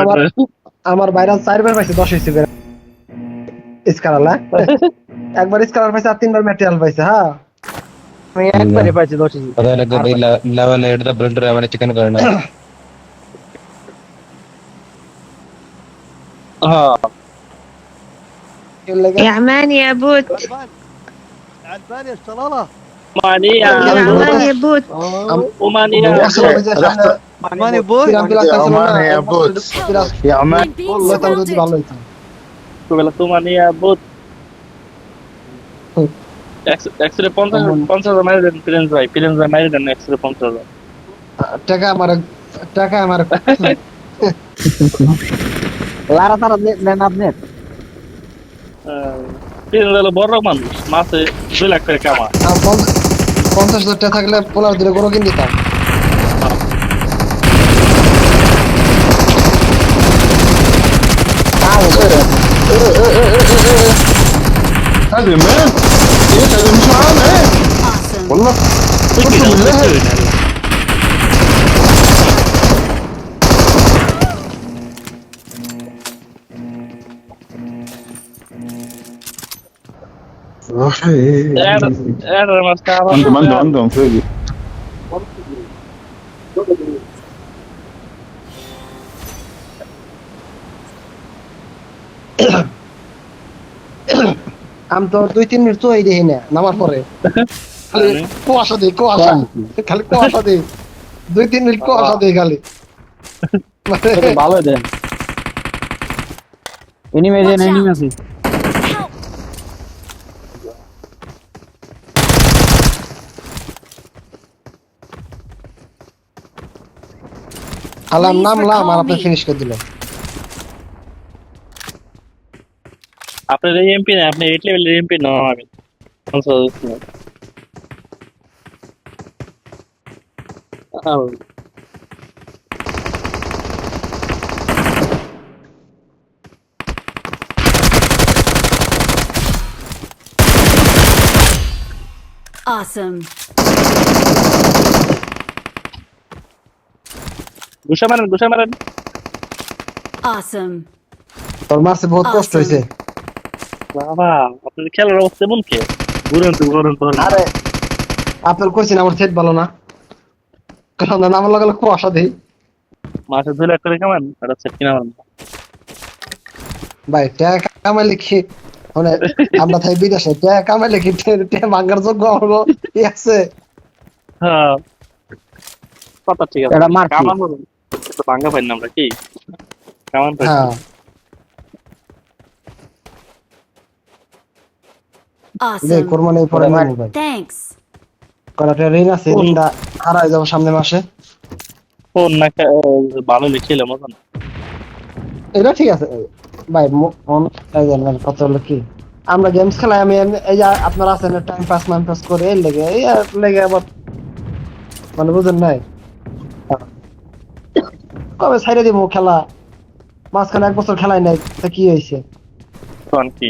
আমার আমার ভাইরাল 4 বার পাইছে 10 হইছে স্কারালা একবার স্কারাল পাইছে আর 3 বার ম্যাটেরিয়াল পাইছে হ্যাঁ আমি একবারে পাইছি 10 জি पता लग भाई लेवल 8 दा ब्लेंडर मैंने चिकन करना হ্যাঁ يا عمان يا بوت عجباني الشلاله মানিয়া يا عمان يا بوت ও মানিয়া عجباني بوي يا بوت يا عمان বেলা তো মানিয়া বহুত এক্সরে 50 মাইল দেন প্লেন ভাই মাইল দেন এক্সরে 50 টাকা আমার লারা তারা নেন আপনি প্লেন হলো বড় মানুষ মাসে 2 লাখ করে কামা 50,000 টাকা থাকলে পোলার দিলে গরু কিনে দিতাম هذا ما ايه هذا مش معانا ايه والله اقسم بالله انا ما استعرض عندهم فيديو আমি তো 2-3 মিনিট তো এই দেখি না নামার পরে খালি কুয়াশা খালি কুয়াশা দেই 2-3 মিনিট কুয়াশা দেই খালি ভালো দেন এনিমে আছে আলাম নামলাম আর আপনি ফিনিশ করে দিলেন আপনার এমপি না আপনি 8 লেভেলের এমপি না আমি Awesome. গুশা মারেন Awesome. তোর মারছে বহুত কষ্ট হইছে বাবা আপনাদের খেলার অবস্থা এমন কে ঘুরেন তো আরে আপনার কইছেন আমার সেট ভালো না কারণ নাম লাগালে কুয়াশা দেই মাসে 2 লাখ করে কামান আর সেট কিনা মান ভাই টাকা কামাইলে কি মানে আমরা থাই বিদেশে টাকা কামাইলে কি টাকা ভাঙার যোগ্য হলো কি আছে হ্যাঁ কথা ঠিক আছে এটা মার কামান তো ভাঙা পাই না আমরা কি কামান পাই হ্যাঁ দে Awesome. কোরবানি পরে মারবো ভাই Thanks. করাটা ঋণ আছে ঋণটা হারাই যাবো সামনে মাসে ফোন না ভালো লিখিলাম এখন এটা ঠিক আছে ভাই ফোন কত হলো কি আমরা গেমস খেলাই আমি এই যে আপনারা আছেন টাইম পাস করে এই লেগে আবার মানে বুঝেন নাই কবে ছাইড়ে দিব খেলা মাঝখানে 1 বছর খেলাই নাই তা কি হয়েছে কোন কি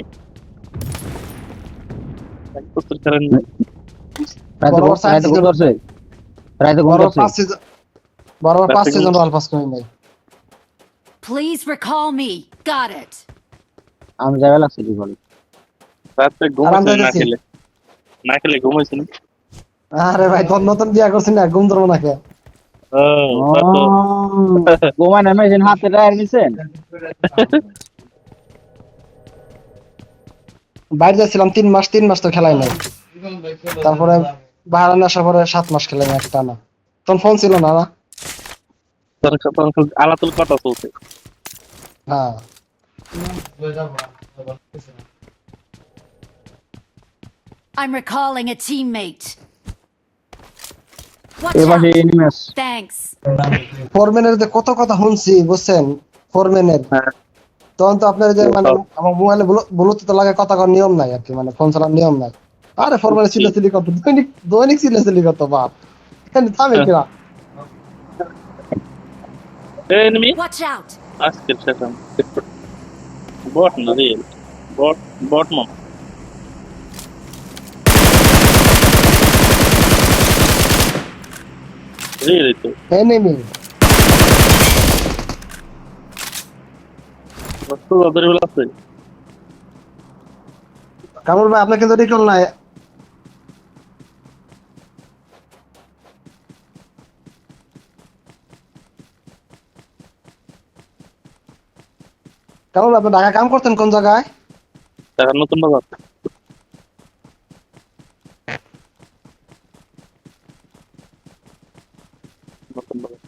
এক বছর করেন বড় 5 সিজন রয়্যাল পাস করি নাই Please recall me. Got it. আমি যাবে লাগছে কি বলে রাতে ঘুমাইছেন না খেলে ঘুমাইছেন আরে ভাই নতুন বিয়া করছি না ঘুম ধরবো না কে ঘুমাই নামাইছেন হাতে টায়ার নিছেন বাইরে যাচ্ছিলাম 3 মাস তো খেলাই নাই তারপরে বাইরে আসার পরে 7 মাস খেলাই না একটা না তখন ফোন ছিল না আলাতুল কথা চলছে হ্যাঁ I'm recalling a teammate. Watch এবার out. Enemies Thanks. ফোরম্যানের যে কত কথা শুনছি বুঝছেন ফোরম্যানের তখন তো আপনার যে মানে আমার মোবাইলে ব্লুটুথ লাগে কথা কর নিয়ম নাই আর কি মানে ফোন চালানোর নিয়ম নাই আরে ফোরম্যানের চিল্লাচিল্লি কত দৈনিক চিল্লাচিল্লি কত বাপ থামে কিনা এনিমি Watch out. আজকে সেশন বট না রিয়েল বট মম রিয়েল তো এনিমি তো ওদের বেলা আছে। কামরুল ভাই আপনার কিন্তু রিকল নাই। কামরুল ভাই, আপনি ঢাকা কাম করতেন কোন জায়গায়? এখন নতুন বাজার। নতুন বাজার।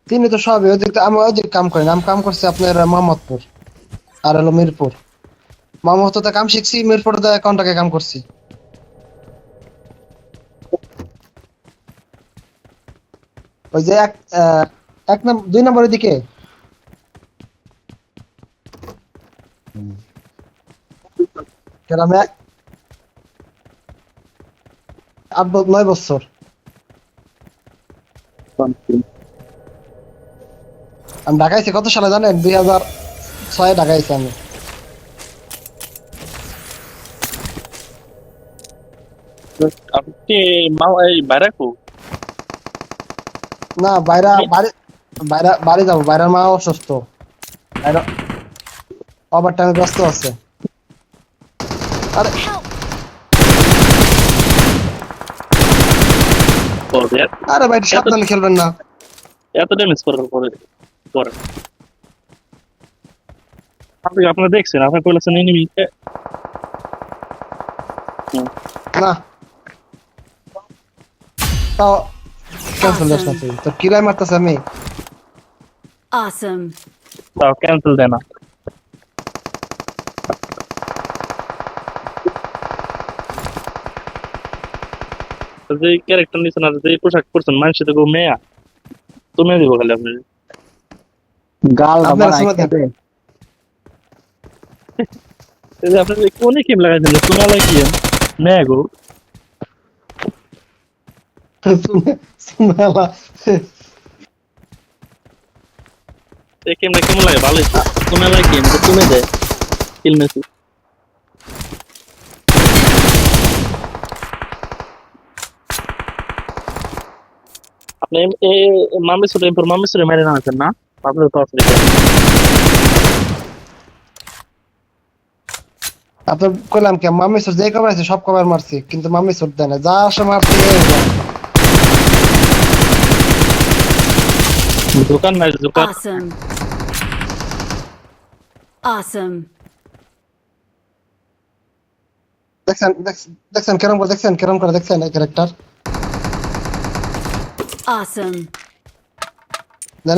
তিনি তো সবই ওই দিক আমি ওই দিক কাম করি না, আমি কাম করছি আপনার মোহাম্মদপুর আর হলো মিরপুর। মোহাম্মদপুরতে কাম শিখছি, মিরপুরে কন্টাকে কাম করছি। ওই যে এক নম্বর 2 নম্বরের দিকে গ্রামে 9 বছর। আমি ঢাকাইছি কত সালে জানেন? 2006 ঢাকাইছি আমি। আপনি এই বাইরাকু না বাড়ি যাবো, বাইরের মা অসুস্থ, ওভার টাইমে ব্যস্ত আছে। আরে আরে ভাই সাবধানে খেলবেন না। এত ড্যামেজ করার পরে পরে আপনি আপনারা দেখছেন, আপনার বলেছেন এনিমি না তাও ক্যান্সেল দেশ না তুই, তোর কিরাই মারতেছে আমি। Awesome. তাও ক্যান্সেল দেয় না। যে ক্যারেক্টার নিছেন আর যে পোশাক পরছেন মানুষ তো মেয়া তুমি দিব খালি আপনি গাল আপনার বাবা সময় খাবে এই যে আপনি কোনে কিম লাগাইছেন তুমি লাগিয়ে মেয়া গো সুনালা এই কিমটা কেমন লাগে ভালো তুমি লাগিয়ে তুমি দেয় কিল মেসি আপনি এই মামি সুরে পর মামি সুরে মেরে না আছেন না আপনার তো আছে আপনার কইলাম কি মামি সর যে কবার আছে সব কবার মারছি, কিন্তু মামি সর দেয় না, যা আসে মারছি। দোকান নাই দোকান Awesome. Awesome. দেখছেন কেরম করে দেখছেন এই ক্যারেক্টার Awesome.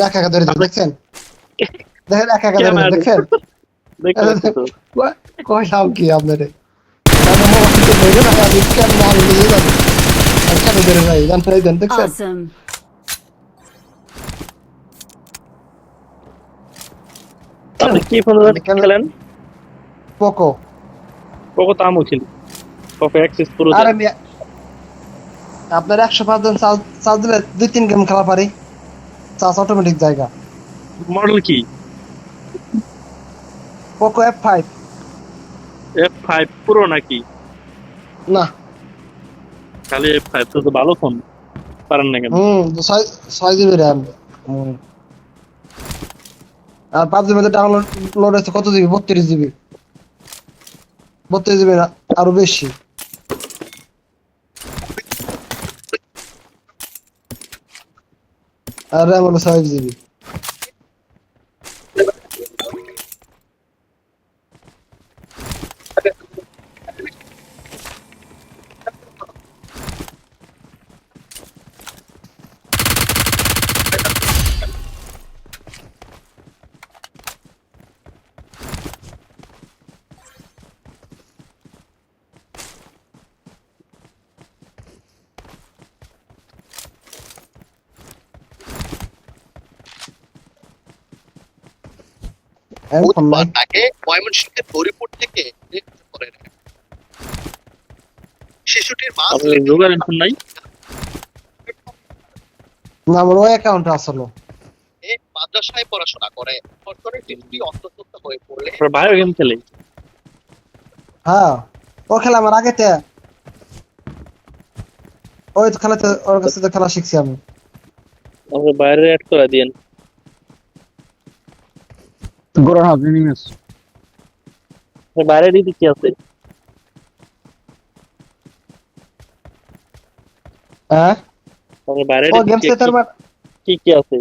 একা ধরে দেখছেন, দেখেন একা ধরে দেখছেন। দেখতে তো কইলাম কি আপনারে দেখছেন। Awesome. আপনি কি ফোন খেলেন পোকো। পোকো তো আমও খেলি পোকো অ্যাক্সেস পুরো আরে আপনার 105 জন চার্জ দিলে 2-3 গেম খেলা পারি, চার্জ অটোমেটিক জায়গা। মডেল কি পোকো F5 F5 প্রো নাকি না খালি F5 তো ভালো ফোন পারেন না কেন 6 জিবি র্যাম। আর পাবজির মধ্যে ডাউনলোড হয়েছে কত জিবি? 32 জিবি। 32 জিবি না আরো বেশি। আর র্যাম হলো 6 জিবি। বুধবার তাকে ময়মনসিংহের গৌরীপুর থেকে গ্রেপ্তার করে রাখে। শিশুটির মা আপনার জোগাড় ফোন নাই না আমার ওই অ্যাকাউন্টে আসলো। মাদ্রাসায় পড়াশোনা করে। সরকারের শিশুটি অন্তঃসত্ত্বা হয়ে পড়লে আপনার ভাইও গেম খেলে হ্যাঁ ও খেলা আমার আগেতে, ওই তো খেলাতে ওর কাছে তো খেলা শিখছি আমি। আমাকে বাইরে অ্যাড করে দিয়েন। গরুর হাউস এনিমিস বাইরে দিদি কি আছে? হ্যাঁ আমাকে বাইরে ও গেমস তার মানে কি কি আছে?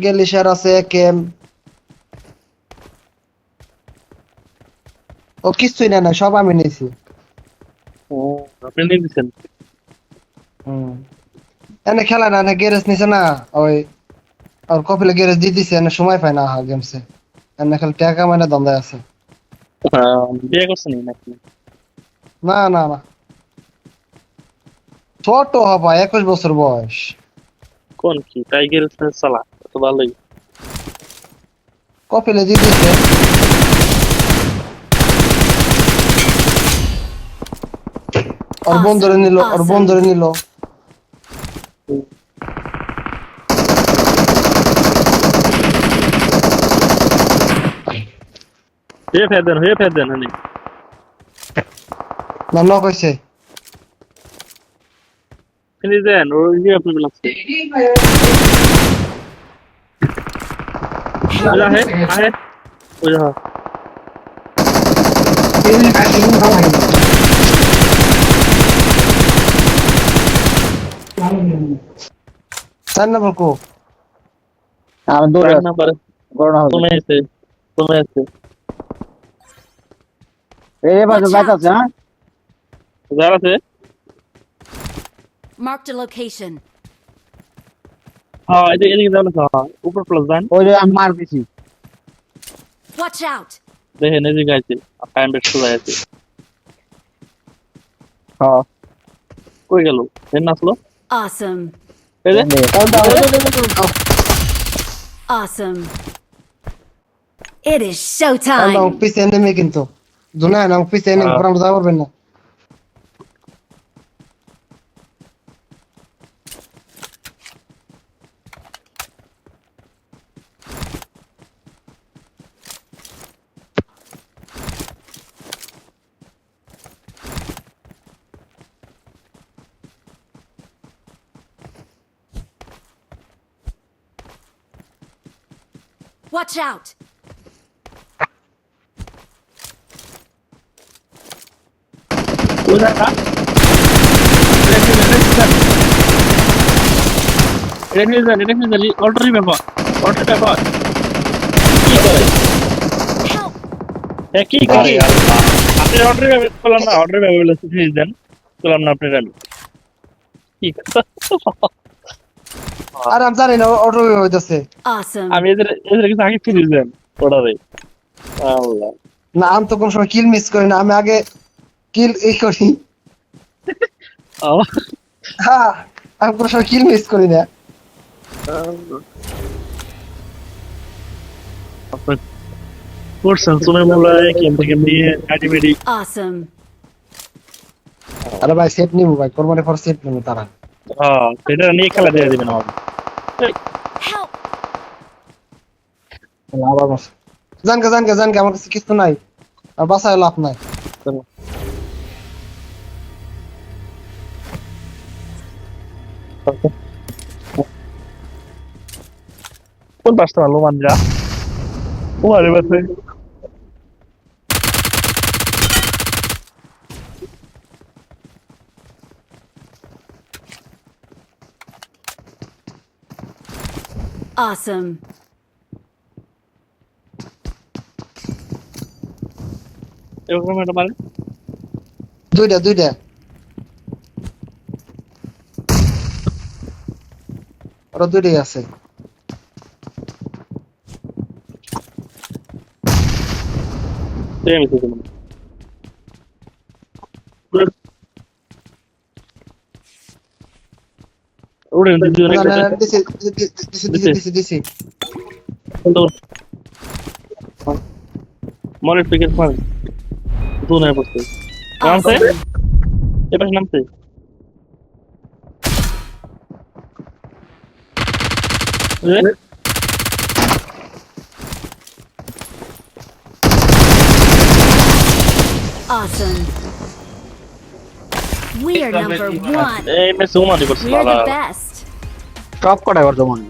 গেলিশার আছে কেম ও কিছুই না না সব আমি নিয়েছি ও আপনি নিয়ে দিচ্ছেন? এনে খেলা না না গ্যারেজ নিছে না ওই আর কপিলে গ্যারেজ দিয়ে দিছে এনে সময় পায় না গেমসে এনে খালি টাকা মানে দন্দায় আছে বিয়ে করছেন নাকি? না না না ছোট হবা 21 বছর বয়স কোন কি টাইগার চালা তো ভালোই। কপিলে দিয়ে দিছে ওর বন্ধুরে নিল ওর বন্ধুরে নিল হয়ে ফেদেন হানি না ন কইছে ফিনি দেন ওই যে আপনি বলছেন ওলা হে আহে ওলা চার নম্বর কো আর দৌড়ে নাম্বার গরুর হাউস তুমি আছে এই বাজে Watch বাইক out. আছে হ্যাঁ যার আছে Marked a location. হ্যাঁ এদিকে যাও না উপর প্লাস দেন ওই যে আমি মার দিছি Watch out. দেখেন এদিকে আছে টাইম বেস্ট হয়ে আছে হ্যাঁ কই গেল দেন আসলো Awesome. এই যে Awesome. It is আমরা showtime. পিছে নেমে কিন্তু দুনা না পিছে নেমে আমরা যাবো পারবেন না Watch out. ওরা রেফিউজালি অল্টারি ব্যাপার কি করে Help. কি করে আপনি অল্টারি ব্যাপার করলাম না অল্টারি ব্যাপার বলে ফিজ দেন করলাম না আপনার আমি কি আর আমি জানি না অটো হইতাছে Awesome. আমি এদের কিছু আগে ফিজ দেন ওটারে আল্লাহ না আমি তো কোন সময় কিল মিস করি না আমি আগে কিল এই করি হ্যাঁ আমি কোন সময় কিল মিস করি না করছেন সুনের মোলা গেম থেকে নিয়ে আইডিমেডি Awesome. আরে ভাই সেট নিবো ভাই কোরবানি ফর সেট নিবো তারা হ্যাঁ সেটা নিয়ে খেলা দিয়ে দিবেন আমাকে Help. আবার বস জানকে আমার কাছে কিছু নাই আর বাসায় লাভ নাই কোন পাশটা ভালো মানজা ও আরে বাসে Awesome. এরকম একটা মানে দুইটা ওরা দুইটাই আছে সেম কিছু মানে ওরে দুজন না, একটা না, দিছি মনে পিকেট মার দুনে বসে নামছে এ পাশে নামছে Awesome. We are number one. এই মে সুমা দি করছে We're বাবা the best. সব কটাই বর্তমানে